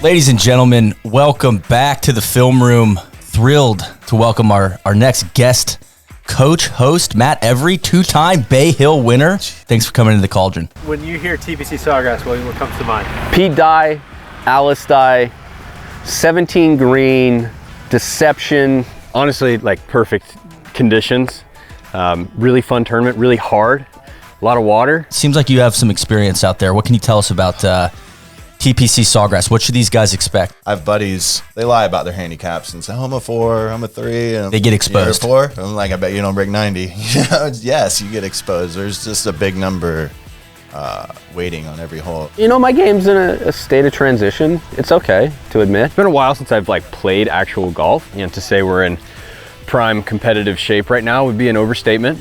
Ladies and gentlemen, welcome back to the film room. Thrilled to welcome our next guest, coach, host, Matt Every, two-time Bay Hill winner. Thanks for coming into the Cauldron. When you hear TPC Sawgrass, what comes to mind? Pete Dye, Alice Dye, 17 green, deception. Honestly, like perfect conditions. Really fun tournament, really hard, a lot of water. Seems like you have some experience out there. What can you tell us about TPC Sawgrass? What should these guys expect? I have buddies, they lie about their handicaps and say, I'm a 4, I'm a 3. And they get exposed. You're a 4? I'm like, I bet you don't break 90. Yes, you get exposed. There's just a big number waiting on every hole. You know, my game's in a state of transition. It's okay to admit. It's been a while since I've played actual golf. You know, to say we're in prime competitive shape right now would be an overstatement.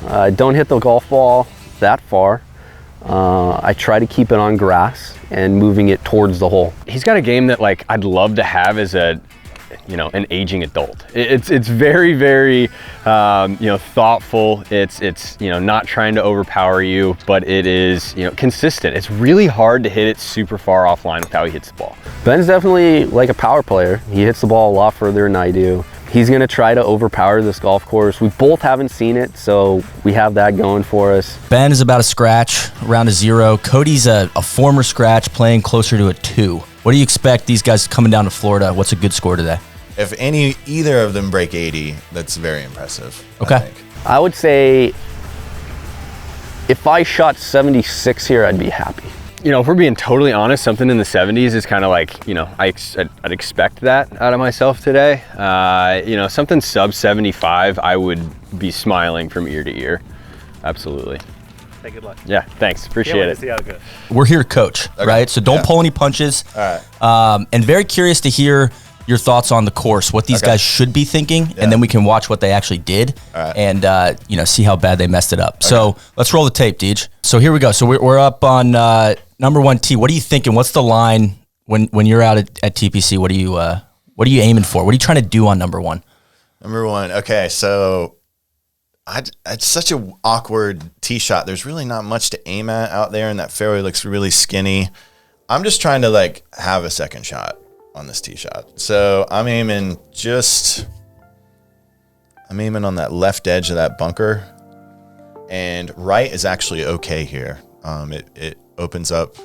I don't hit the golf ball that far. I try to keep it on grass and moving it towards the hole. He's got a game that I'd love to have as an aging adult. It's very, very, thoughtful. It's not trying to overpower you, but it is, consistent. It's really hard to hit it super far offline with how he hits the ball. Ben's definitely like a power player. He hits the ball a lot further than I do. He's gonna try to overpower this golf course. We both haven't seen it, so we have that going for us. Ben is about a scratch, around a 0. Cody's a former scratch, playing closer to a 2. What do you expect these guys coming down to Florida? What's a good score today? If either of them break 80, that's very impressive. Okay. I would say if I shot 76 here, I'd be happy. If we're being totally honest, something in the 70s is kind of I'd expect that out of myself today. Something sub 75, I would be smiling from ear to ear. Absolutely. Hey, good luck. Yeah, thanks. Appreciate it. See how it goes. We're here to coach, right? So don't pull any punches. All right. And very curious to hear your thoughts on the course, what these guys should be thinking, and then we can watch what they actually did and, see how bad they messed it up. Okay. So let's roll the tape, Deej. So here we go. So we're up on number 1 tee. What are you thinking? What's the line when you're out at TPC? What are you aiming for? What are you trying to do on number 1? Number 1. Okay, so it's such an awkward tee shot. There's really not much to aim at out there, and that fairway looks really skinny. I'm just trying to have a second shot on this tee shot. So I'm aiming on that left edge of that bunker, and right is actually okay here. It opens up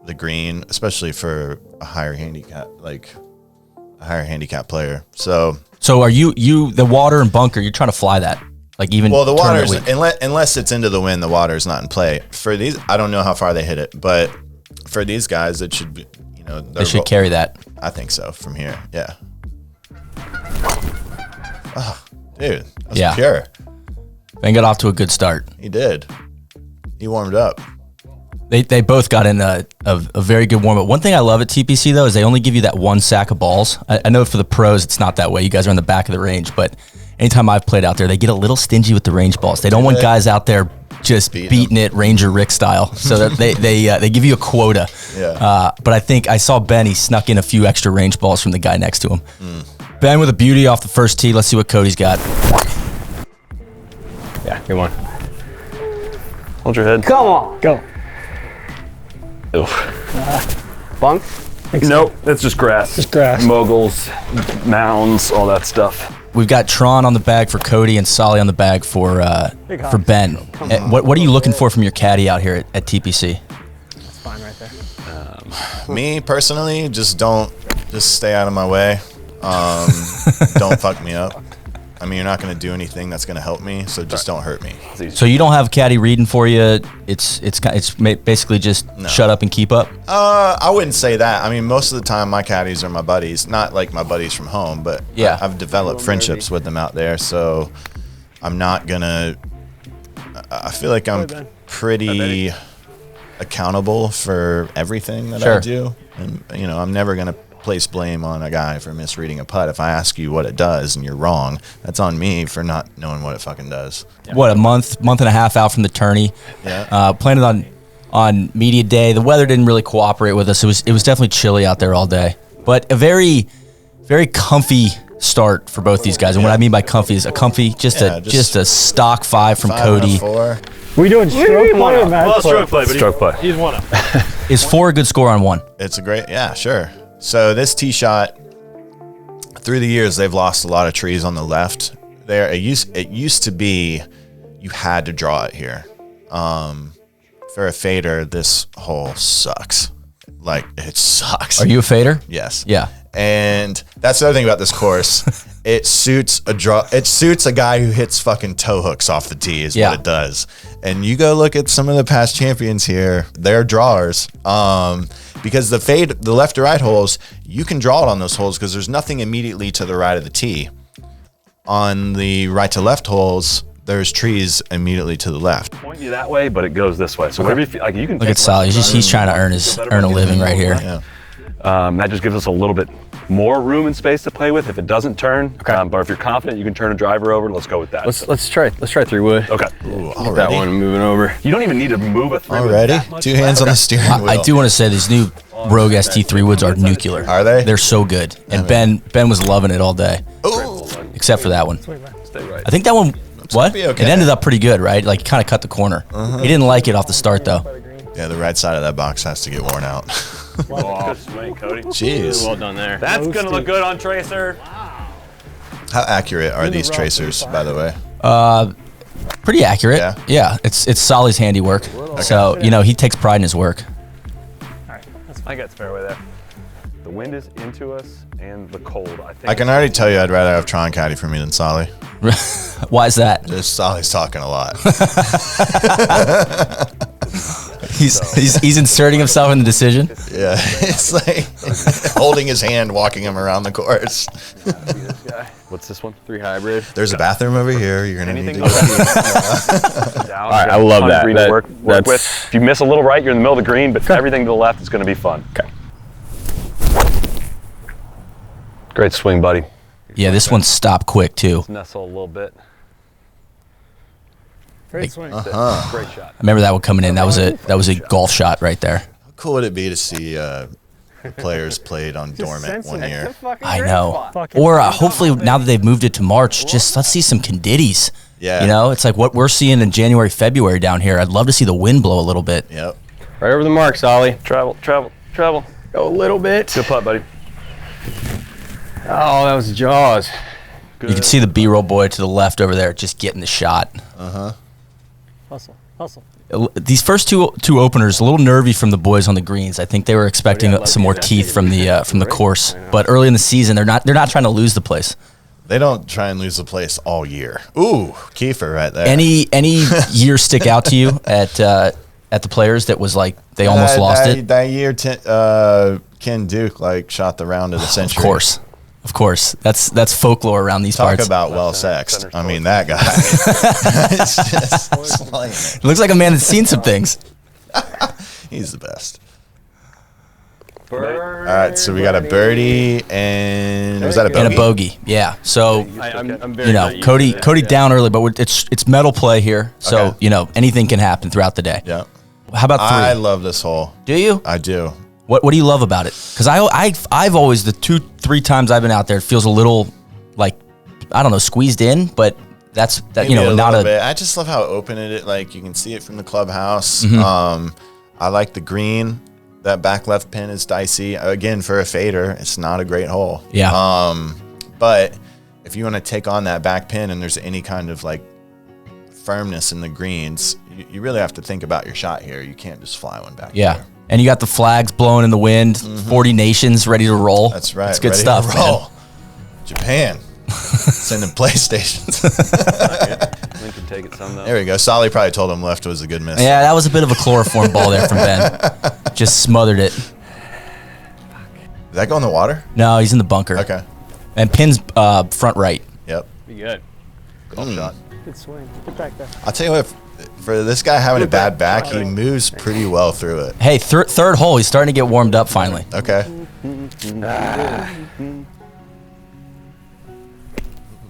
the green, especially for a higher handicap player. So are you the water and bunker, you're trying to fly that? Well, the water's, unless it's into the wind, the water's not in play. For these, I don't know how far they hit it, but for these guys, it should be, they should carry that. I think so from here. Yeah. Oh, dude. That's pure. Ben got off to a good start. He did. He warmed up. They both got in a very good warm-up. One thing I love at TPC, though, is they only give you that 1 sack of balls. I know for the pros, it's not that way. You guys are in the back of the range, but anytime I've played out there, they get a little stingy with the range balls. They don't want guys out there just beating it Ranger Rick style. So that they give you a quota. Yeah. But I think I saw Ben, he snuck in a few extra range balls from the guy next to him. Ben with a beauty off the first tee. Let's see what Cody's got. Yeah, good one. Hold your head. Come on. Go. Bunk? Nope, it's just grass. Just grass. Moguls, mounds, all that stuff. We've got Tron on the bag for Cody and Solly on the bag for Ben. What are you looking for from your caddy out here at TPC? That's fine right there. Me personally, just stay out of my way. Don't fuck me up. I mean, you're not going to do anything that's going to help me, so just don't hurt me. So you don't have a caddy reading for you. It's basically just shut up and keep up. I wouldn't say that. I mean, most of the time my caddies are my buddies, not like my buddies from home, but I've developed friendships with them out there. So I'm not gonna. I feel like I'm pretty accountable for everything that I do, and I'm never gonna place blame on a guy for misreading a putt. If I ask you what it does and you're wrong, that's on me for not knowing what it fucking does. What, a month and a half out from the tourney. Planning on media day. The weather didn't really cooperate with us. It was definitely chilly out there all day, but a very, very comfy start for both these guys. And what I mean by comfy is just a stock 5 from Cody. We doing stroke play or match play? Stroke play, but He's one up. Is 4 a good score on 1? It's a great, sure. So this tee shot, through the years, they've lost a lot of trees on the left. There, it used to be you had to draw it here. For a fader, this hole sucks. Like, it sucks. Are you a fader? Yes. Yeah. And that's the other thing about this course. It suits a guy who hits fucking toe hooks off the tee is what it does. And you go look at some of the past champions here, they're drawers. Because the left to right holes, you can draw it on those holes because there's nothing immediately to the right of the tee. On the right to left holes, there's trees immediately to the left. Point you that way, but it goes this way. So whatever you feel like, you can look at Sally. He's trying to earn a living right here. Yeah. That just gives us a little bit more room and space to play with if it doesn't turn. But if you're confident, you can turn a driver over. Let's go with that. Let's try 3-wood. Okay. Ooh, Get that one moving over. You don't even need to move a 3-wood. Already? that much. 2 hands on the steering wheel. I do want to say these new Rogue ST3 woods are nuclear. Are they? They're so good. And Ben was loving it all day. Ooh. Except for that one. Stay right. I think that one, what? be okay. It ended up pretty good, right? Like, he kind of cut the corner. He didn't like it off the start, though. Yeah, the right side of that box has to get worn out. Good swing, Cody. Jeez. Well done there. That's going to look good on Tracer. How accurate are these tracers, by the way? Pretty accurate. Yeah. It's Solly's handiwork. So, he takes pride in his work. I got fairway there. The wind is into us and the cold. I think. I can already tell you I'd rather have Tron caddy for me than Solly. Why is that? Just Solly's talking a lot. He's inserting himself in the decision. Yeah, it's like holding his hand, walking him around the course. What's this one? 3 hybrid. There's a bathroom over here. You're gonna need to go. All right, I love that. Work with. If you miss a little right, you're in the middle of the green, but everything to the left is going to be fun. Okay. Great swing, buddy. Yeah, this one stopped quick, too. Let's nestle a little bit. Great swing. Great shot. I remember that one coming in. That was a golf shot right there. How cool would it be to see players played on dormant one year? I know. Or hopefully now that they've moved it to March, just let's see some caddies. Yeah. It's like what we're seeing in January, February down here. I'd love to see the wind blow a little bit. Yep. Right over the mark, Solly. Travel. Go a little bit. Good putt, buddy. Oh, that was Jaws. Good. You can see the B-roll boy to the left over there just getting the shot. Hustle. These first two openers, a little nervy from the boys on the greens. I think they were expecting some more teeth from the course. But early in the season, they're not trying to lose the place. They don't try and lose the place all year. Ooh, Kiefer right there. Any year stick out to you at the players that was like they almost lost it? That year, Ken Duke shot the round of the century. Of course. That's folklore around these parts. Talk about well sexed. I mean, that guy. It's just slaying it. Looks like a man that's seen some things. He's the best. All right, so we got a birdie and was that a bogey? And a bogey, yeah. So I'm very Cody down early, but it's metal play here. So Okay. anything can happen throughout the day. Yeah. How about 3? I love this hole. Do you? I do. What do you love about it? Because I've always, the 2-3 times I've been out there, it feels a little like, I don't know, squeezed in, but that's Maybe not a bit. I just love how open it is. Like you can see it from the clubhouse. I like the green. That back left pin is dicey. Again, for a fader, it's not a great hole. Yeah. But if you want to take on that back pin and there's any kind of firmness in the greens, you really have to think about your shot here. You can't just fly one back. Yeah. Here. And you got the flags blowing in the wind, 40 nations ready to roll. That's right. It's good Ready stuff, to roll. man. Japan. Sending PlayStations. We can take it some, though. There we go. Solly probably told him left was a good miss. Yeah, that was a bit of a chloroform ball there from Ben. Just smothered it. Did that go in the water? No, he's in the bunker. Okay. And pin's front right. Yep. Be good. Golf shot. Good swing. Get back there. I'll tell you what, for this guy having a bad back, he moves pretty well through it. Hey, third hole, he's starting to get warmed up finally. Okay.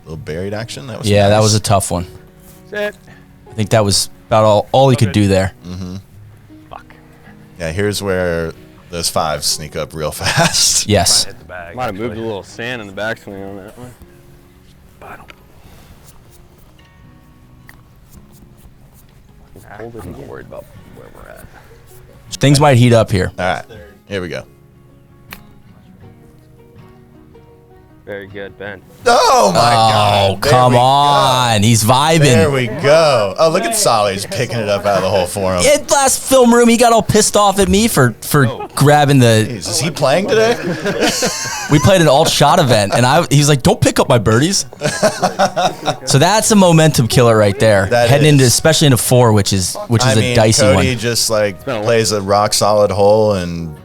Little buried action. That was Yeah, nice. that was a tough one. Sit. I think that was about all he could do there. Fuck. Yeah, here's where those 5s sneak up real fast. Yes. Hit the bag. Might have moved a little sand in the backswing on that one. I'm not worried about where we're at. Things might heat up here. All right, here we go. Very good, Ben. Oh, my God. Oh, come on. He's vibing. There we go. Oh, look at Solly. He's picking it up out of the hole for him. In last film room, he got all pissed off at me for grabbing the... Jeez, is he playing today? We played an alt shot event, and he's like, don't pick up my birdies. So that's a momentum killer right there. Heading into, especially into 4, which is a dicey one. Cody just like plays a rock solid hole, and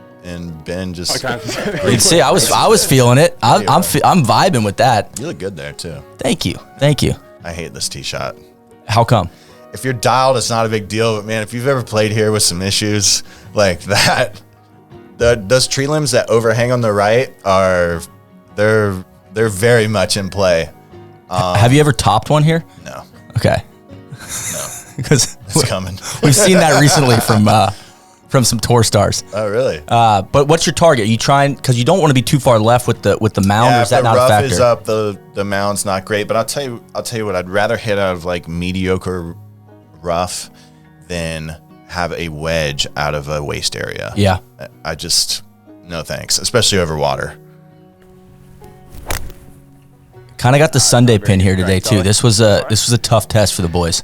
Ben just... You can see, I was feeling it. I'm vibing with that. You look good there, too. Thank you. I hate this tee shot. How come? If you're dialed, it's not a big deal. But, man, if you've ever played here with some issues like that, those tree limbs that overhang on the right they're very much in play. Have you ever topped one here? No. Okay. No. Because it's coming. We've seen that recently from some tour stars. Oh, really? But what's your target? Are you trying, because you don't want to be too far left with the mound, or is that not a factor? If the rough is up, the mound's not great. But I'll tell you what, I'd rather hit out of like mediocre rough than have a wedge out of a waste area. Yeah. I just, no thanks, especially over water. Kind of got the Sunday pin here today too. This was a tough test for the boys.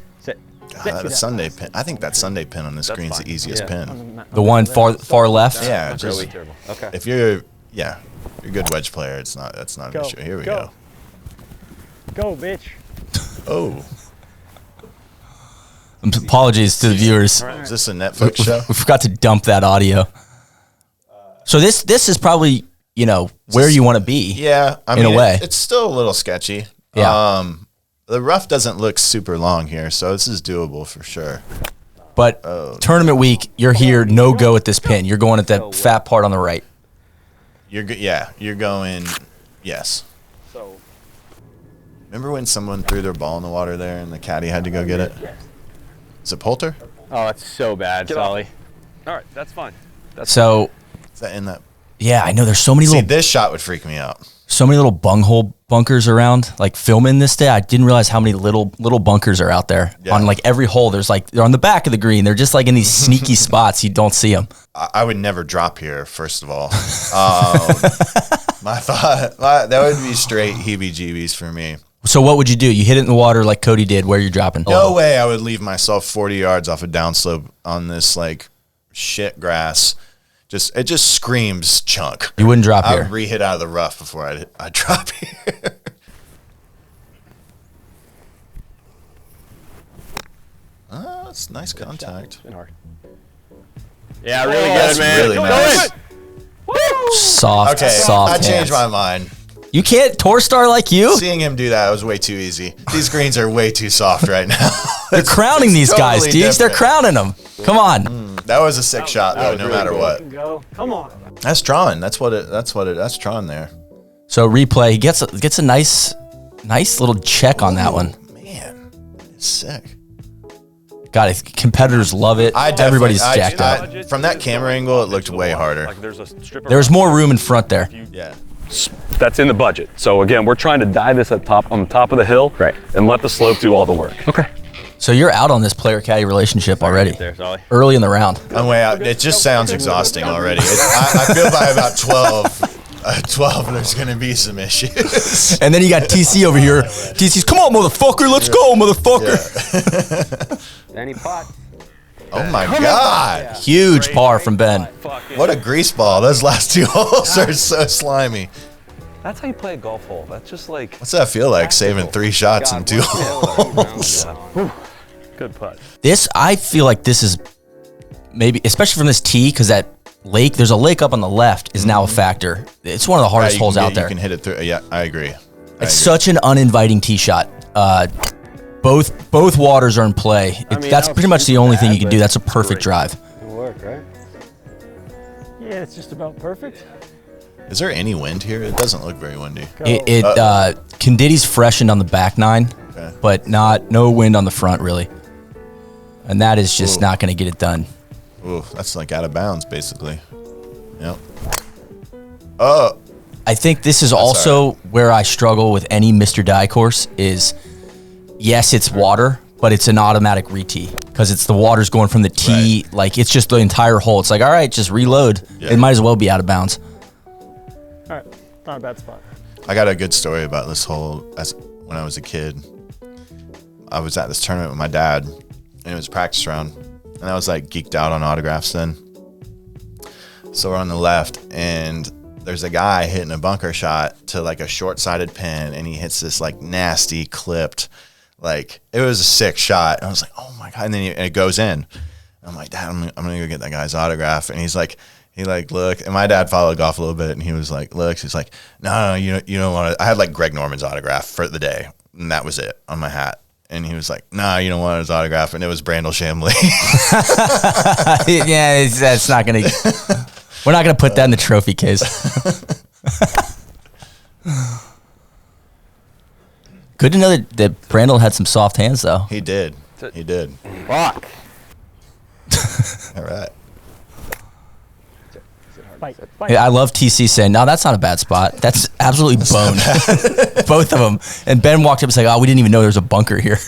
The Sunday pin. I think that Sunday pin on this screen is the easiest pin. The one far left. Yeah, just Okay. if you're a good wedge player, that's not an issue. Here we go. Go, bitch. Oh, Apologies to the viewers. is this a Netflix show? We forgot to dump that audio. So this is probably where you want to be. Yeah, I mean, in a way, it's still a little sketchy. Yeah. The rough doesn't look super long here, so this is doable for sure. But tournament week, you're here, no go at this pin. You're going at that fat part on the right. You're going. Yes. So, remember when someone threw their ball in the water there and the caddy had to go get it? Is it Poulter? oh, that's so bad, Solly. All right, that's fine. So Is that in that? yeah, I know there's so many See, little this shot would freak me out. bunghole bunkers around, like filming this day. I didn't realize how many little bunkers are out there on like every hole. There's like, they're on the back of the green. They're just like in these sneaky spots. You don't see them. I would never drop here, first of all. My thought, that would be straight heebie-jeebies for me. So what would you do? You hit it in the water like Cody did, where you're dropping. No way I would leave myself 40 yards off a downslope on this like shit grass. It just screams chunk. You wouldn't drop I here. would re-hit out of the rough before I'd drop here. Oh, it's nice contact. Been hard. Yeah, really good, That's man. really nice. Soft, Okay, soft I changed hands. my mind. You can't tour star like you. Seeing him do that was way too easy. These greens are way too soft right now. They're crowning these guys, totally Deej. They're different. crowning them. Come on. That was a sick shot though, no matter what. Go. Come on. That's Tron. That's Tron there. So replay, he gets a nice little check on that one. Man, it's sick. God, competitors love it. Everybody's jacked up. From that camera angle, it looked way harder. Like there's a strip. There's more room in front there. Yeah. That's in the budget. So again, we're trying to die this on the top of the hill, Right. and let the slope do all the work. Okay. So you're out on this player-caddy relationship already, There, Solly. early in the round. I'm way out. It just sounds exhausting already. I feel by about 12, there's going to be some issues. And then you got TC over here. TC's, come on, motherfucker, let's go, motherfucker. Any pot. Oh my God. Huge par from Ben. What a grease ball. Those last 2 holes are so slimy. That's how you play a golf hole. That's just like What's that feel like, saving 3 shots in 2 holes? good putt. I feel like this is maybe, especially from this tee, because that lake, there's a lake up on the left, is now a factor. It's one of the hardest holes out there. You can hit it through. Yeah, I agree. It's such an uninviting tee shot. Both waters are in play. That's pretty much the only thing you can do. That's a perfect drive. It'll work, right? Yeah, it's just about perfect. Is there any wind here? It doesn't look very windy. Conditti's freshened on the back 9, but no wind on the front really. And that is just not going to get it done. Ooh, that's like out of bounds, basically. Yep. Oh. I think this is also where I struggle with any Mr. Die course is, yes, it's water, but it's an automatic re-tee because it's the water's going from the tee. Right. Like, it's just the entire hole. It's like, all right, just reload. Yeah. It might as well be out of bounds. All right, not a bad spot. I got a good story about this when I was a kid. I was at this tournament with my dad, and it was a practice round, and I was like geeked out on autographs then. So we're on the left, and there's a guy hitting a bunker shot to like a short-sided pin, and he hits this like nasty clipped, like it was a sick shot. And I was like, oh my God. And then it goes in. I'm like, Dad, I'm going to go get that guy's autograph. And he's like, look, and my dad followed golf a little bit, and he was like, look, he's like, no, you don't want to. I had like Greg Norman's autograph for the day, and that was it on my hat. And he was like, nah, you don't want his autograph. And it was Brandel Chambly. Yeah, that's not going to, we're not going to put that in the trophy case. Good to know that Brandel had some soft hands, though. He did. He did. Fuck. All right. Fight. Yeah, I love TC saying, no, that's not a bad spot. That's absolutely boned. Both of them. And Ben walked up and said, oh, we didn't even know there was a bunker here.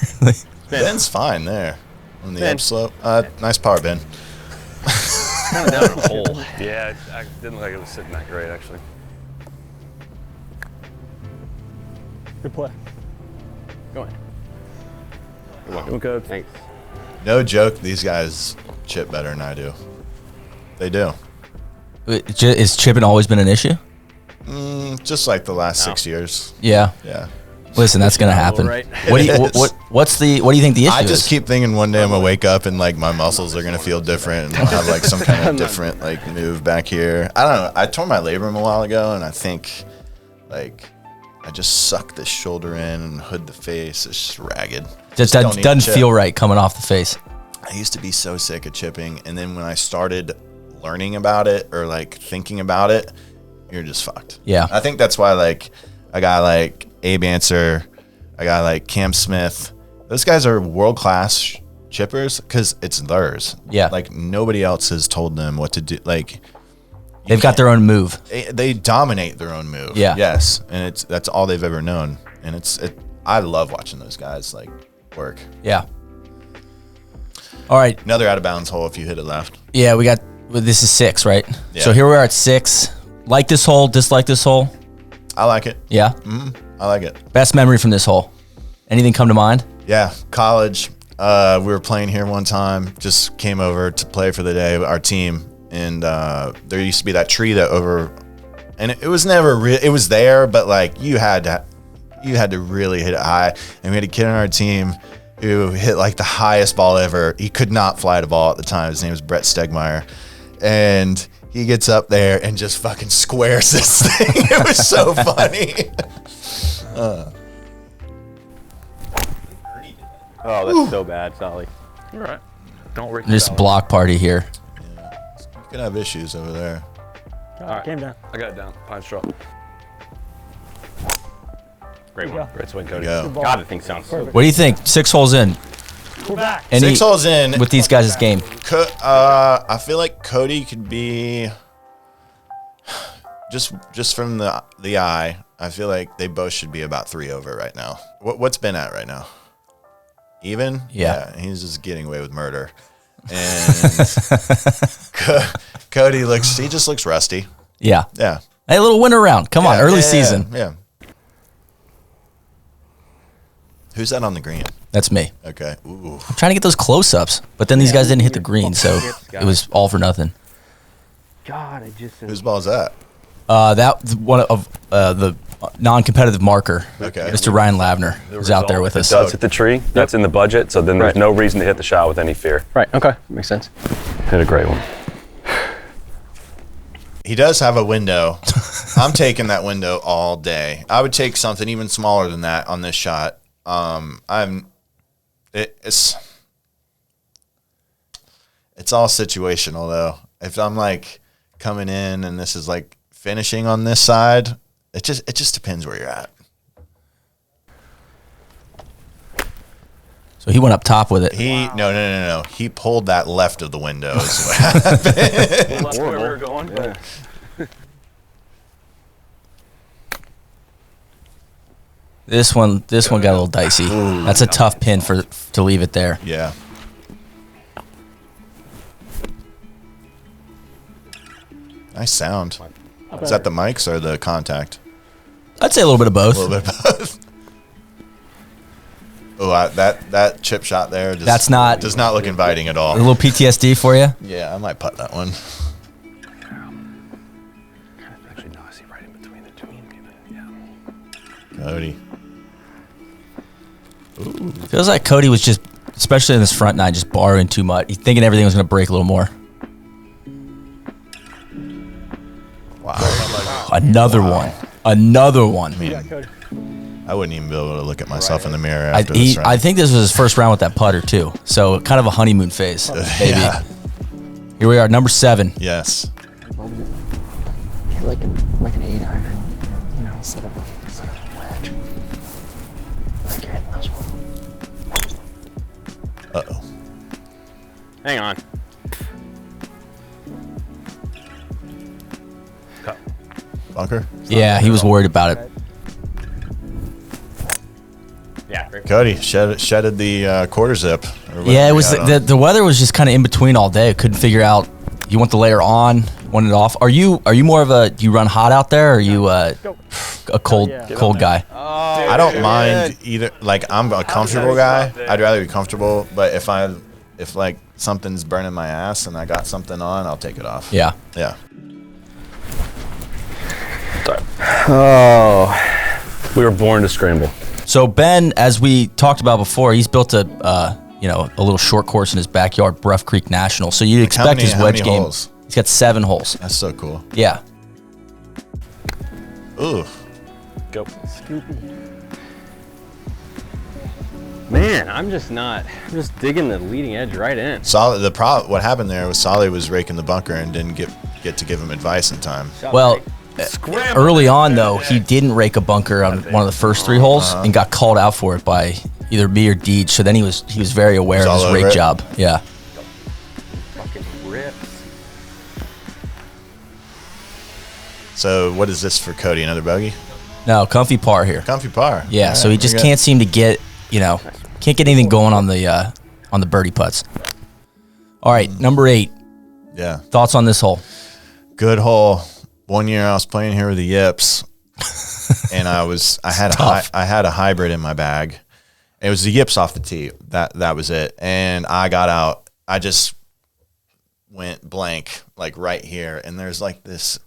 Ben's fine there on the edge slope. Nice power, Ben. Kind of down a hole. Yeah, I didn't look like it was sitting that great, actually. Good play. Go on. You're welcome. Good. Thanks. No joke, these guys chip better than I do. They do. Is chipping always been an issue? Just like the last 6 years. Yeah. Yeah. Listen, that's gonna happen. Right. What do you think the issue is? I just keep thinking one day I'm gonna wake up and like my muscles are gonna feel different and I'll have like some kind of different like move back here. I don't know. I tore my labrum a while ago, and I think like I just sucked this shoulder in and hood the face. It's just ragged. Just doesn't feel right coming off the face. I used to be so sick of chipping, and then when I started learning about it or like thinking about it, you're just fucked. Yeah. I think that's why like I got like Abe Answer, I got like Cam Smith. Those guys are world-class chippers because it's theirs. Yeah. Like nobody else has told them what to do. Like They've got their own move. they dominate their own move. Yeah. Yes. And that's all they've ever known. And I love watching those guys like work. Yeah. All right. Another out of bounds hole if you hit it left. Yeah, this is 6, right? Yeah. So here we are at 6. Like this hole, dislike this hole? I like it. Yeah. I like it. Best memory from this hole? Anything come to mind? Yeah, college. We were playing here one time. Just came over to play for the day, our team, and there used to be that tree and it was never it was there, but like you had to really hit it high. And we had a kid on our team who hit like the highest ball ever. He could not fly the ball at the time. His name was Brett Stegmeyer, and he gets up there and just fucking squares this thing. It was so funny. Oh, that's so bad, Solly. You're right. Don't worry. This block party here. You could have issues over there. right. Came down. I got it down. Pine straw. Great one. Great swing, Cody. Go. God, the thing sounds so What do you think? 6 holes in. We're back. Any, 6 holes in. with these guys' game. I feel like Cody could be just from the eye. I feel like they both should be about 3 over right now. What's Ben at right now? Even? Yeah. He's just getting away with murder. And Cody just looks rusty. Yeah. Yeah. Hey, a little winter round. Come on, early season. Yeah. Who's that on the green? That's me. Okay. Ooh. I'm trying to get those close-ups, but then these guys didn't hit the green, so it was all for nothing. God, I just. Whose ball is that? That one of the non-competitive marker. Okay. Mr. Ryan Lavner is out there with If us. it does hit the tree, that's in the budget, so then there's no reason to hit the shot with any fear. Right. Okay. Makes sense. Hit a great one. He does have a window. I'm taking that window all day. I would take something even smaller than that on this shot. It's all situational though. If I'm like coming in and this is like finishing on this side, it just depends where you're at. So he went up top with it. No. He pulled that left of the window. Is what happened. That's where we were going. Yeah. This one got a little dicey. That's a tough pin to leave it there. Yeah. Nice sound. Is that the mics or the contact? I'd say a little bit of both. A little bit of both. Oh, that chip shot there does not look inviting at all. A little PTSD for you? Yeah, I might putt that one. Actually, no, I see right in between the two. Yeah. Cody. Ooh. Feels like Cody was just, especially in this front nine, just borrowing too much. He's thinking everything was going to break a little more. Wow. Another one. Another one. I mean, I wouldn't even be able to look at myself in the mirror after this round. I think this was his first round with that putter, too. So kind of a honeymoon phase, maybe. Yeah. Here we are, number 7. Yes. Like an 8-iron, you know, instead of a wedge. Like you're hitting those ones. Uh-oh. Hang on. Bunker? Yeah, he was worried about it. Yeah. Cody shedded the quarter zip. Yeah, it was the weather was just kind of in between all day. I couldn't figure out. You want the layer on, want it off. Are you more of a? Do you run hot out there, or are you a cold guy? I don't mind either. Like, I'm a comfortable guy. I'd rather be comfortable. But if like something's burning my ass and I got something on, I'll take it off. Yeah. Yeah. Oh, We were born to scramble. So Ben, as we talked about before, he's built a little short course in his backyard, Bruff Creek National. So you'd expect his wedge game. Holes? He's got 7 holes. That's so cool. Yeah. Ooh. Go. man, I'm just digging the leading edge right in. Solid. What happened there was Solly was raking the bunker and didn't get to give him advice in time. Well, early on though, he didn't rake a bunker on one of the first 3 holes and got called out for it by either me or Deej. So then he was very aware of his rake job. Yeah. Fucking rips. So what is this for Cody? Another bogey? No, comfy par here. Comfy par. Yeah. So he just can't seem to get can't get anything going on the birdie putts. All right, number 8. Yeah. Thoughts on this hole? Good hole. One year I was playing here with the Yips, and I had a hybrid in my bag. It was the Yips off the tee. That was it. And I got out. I just went blank, like right here. And there's like this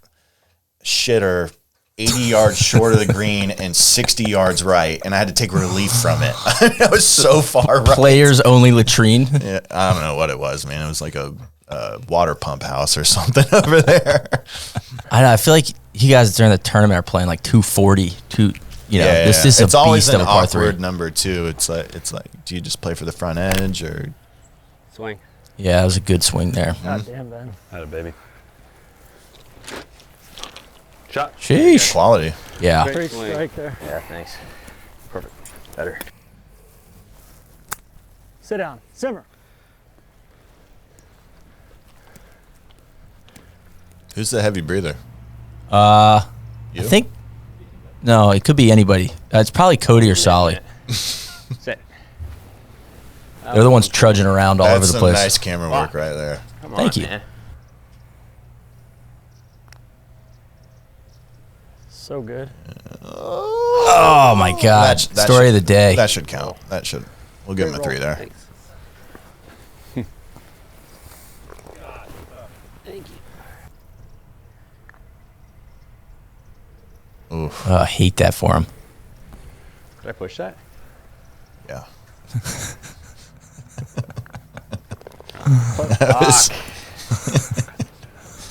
shitter 80 yards short of the green and 60 yards right, and I had to take relief from it. I was so far right. Players only latrine. Yeah, I don't know what it was, man. It was like a water pump house or something over there. I know. I feel like you guys during the tournament are playing like 240. This is it's a always beast an of a par 3. awkward number too. It's like, do you just play for the front edge or Swing. Yeah, it was a good swing there. God damn, Ben. Had a baby. Shot. Sheesh. quality? Yeah. Great strike there. Yeah, thanks. Perfect. Better. Sit down. Simmer. Who's the heavy breather? I You? think no, it could be anybody. It's probably Cody or Solly. Sit. They're the ones trudging around all over That's the some place. nice camera work right there. Come Thank on, you. man. So good. Oh my God! Story of the day. That should count. We'll give him a 3 there. Thanks. Thank you. Oof. I hate that for him. Did I push that? Yeah.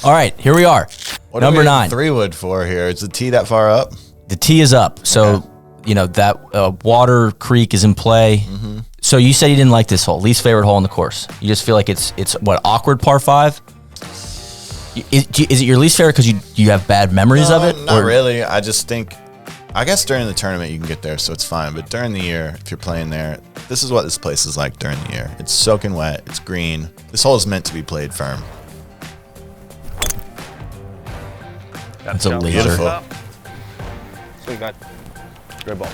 All right, here we are. What Number are we 9. 3 wood for here? Is the tee that far up? The tee is up, so that Water Creek is in play. Mm-hmm. So you said you didn't like this hole, least favorite hole in the course. You just feel like it's what, awkward par 5? Is it your least favorite because you have bad memories of it? Not really. I just think, I guess during the tournament you can get there, so it's fine. But during the year, if you're playing there, this is what this place is like during the year. It's soaking wet. It's green. This hole is meant to be played firm. That's a laser. Beautiful. Swing back. Great ball.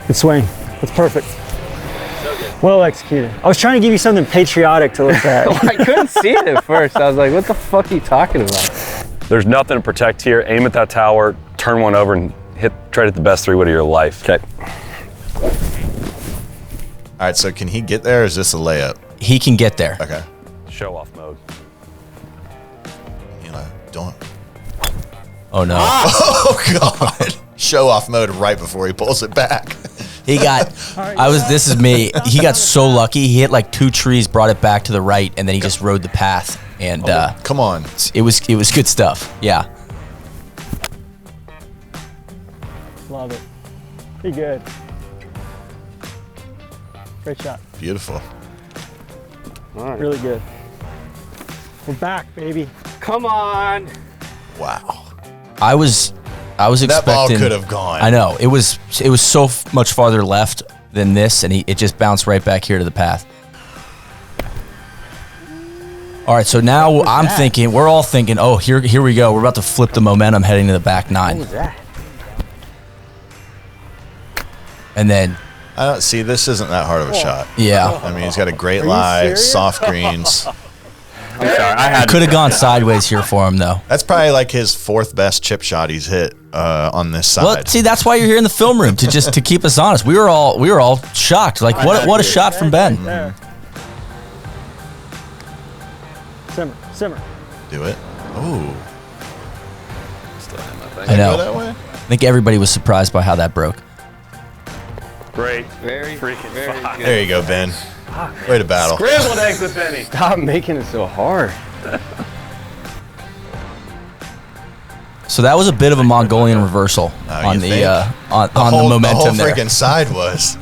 Good swing. That's perfect. Well executed. I was trying to give you something patriotic to look at. I couldn't see it at first. I was like, what the fuck are you talking about? There's nothing to protect here. Aim at that tower, turn one over, and try to hit the best 3-wood of your life. Okay. All right, so can he get there, or is this a layup? He can get there. Okay. Show off mode. You know, don't. Oh no. Oh God. Show off mode right before he pulls it back. He got, this is me. He got so lucky. He hit like 2 trees, brought it back to the right, and then he just rode the path. And come on. It was good stuff. Yeah. Love it. Be good. Great shot. Beautiful. All right. Really good. We're back, baby. Come on. Wow. I was expecting that ball could have gone. I know. It was so much farther left than this, and it just bounced right back here to the path. All right, so now we're all thinking, oh, here we go. We're about to flip the momentum heading to the back 9. What was that? And then I don't see, this isn't that hard of a shot. yeah. I mean, he's got a great lie, serious? soft greens. I'm sorry. I had Could have gone sideways here for him though. That's probably like his 4th best chip shot he's hit on this side. Well, see, that's why you're here in the film room to keep us honest. We were all shocked. Like, what a shot from Ben. There. Simmer. Do it. Ooh. I know. Go that way? I think everybody was surprised by how that broke. Great. very freaking very fine. good. There you go, Ben. Way to battle. Scrambled eggs with Benny. Stop making it so hard. So that was a bit of a Mongolian reversal on you the think? on the momentum The whole there. freaking side was.